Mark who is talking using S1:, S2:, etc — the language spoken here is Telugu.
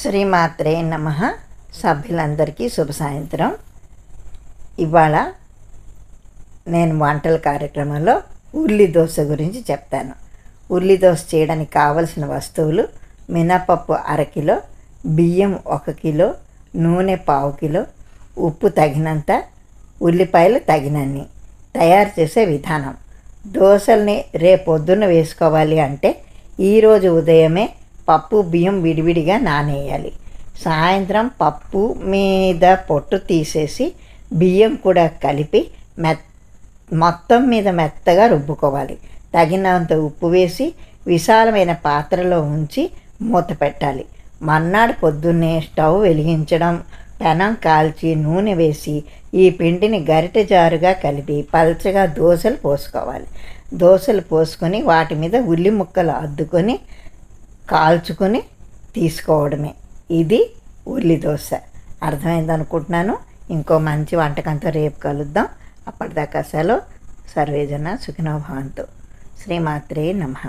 S1: శ్రీమాత్రే నమః. సభ్యులందరికీ శుభ సాయంత్రం. ఇవాళ నేను వంటల కార్యక్రమంలో ఉల్లి దోశ గురించి చెప్తాను. ఉల్లి దోశ చేయడానికి కావలసిన వస్తువులు: మినపప్పు అరకిలో, బియ్యం 1 కిలో, నూనె 1/2 కిలో, ఉప్పు తగినంత, ఉల్లిపాయలు తగినన్ని. తయారు చేసే విధానం: దోశల్ని రేపొద్దున వేసుకోవాలి అంటే ఈరోజు ఉదయమే పప్పు బియ్యం విడివిడిగా నానేయాలి. సాయంత్రం పప్పు మీద పొట్టు తీసేసి బియ్యం కూడా కలిపి మొత్తం మీద మెత్తగా రుబ్బుకోవాలి. తగినంత ఉప్పు వేసి విశాలమైన పాత్రలో ఉంచి మూత పెట్టాలి. మర్నాడు పొద్దున్నే స్టవ్ వెలిగించడం, పెనం కాల్చి నూనె వేసి ఈ పిండిని గరిటె జారుగా కలిపి పల్చగా దోశలు పోసుకోవాలి. దోశలు పోసుకొని వాటి మీద ఉల్లి ముక్కలు అద్దుకొని కాల్చుకొని తీసుకోవడమే. ఇది ఉల్లి దోశ. అర్థమైంది అనుకుంటున్నాను. ఇంకో మంచి వంటకంతో రేపు కలుద్దాం. అప్పటిదాకా సెలవు. సర్వేజన సుఖినో భవంతు. శ్రీమాత్రే నమః.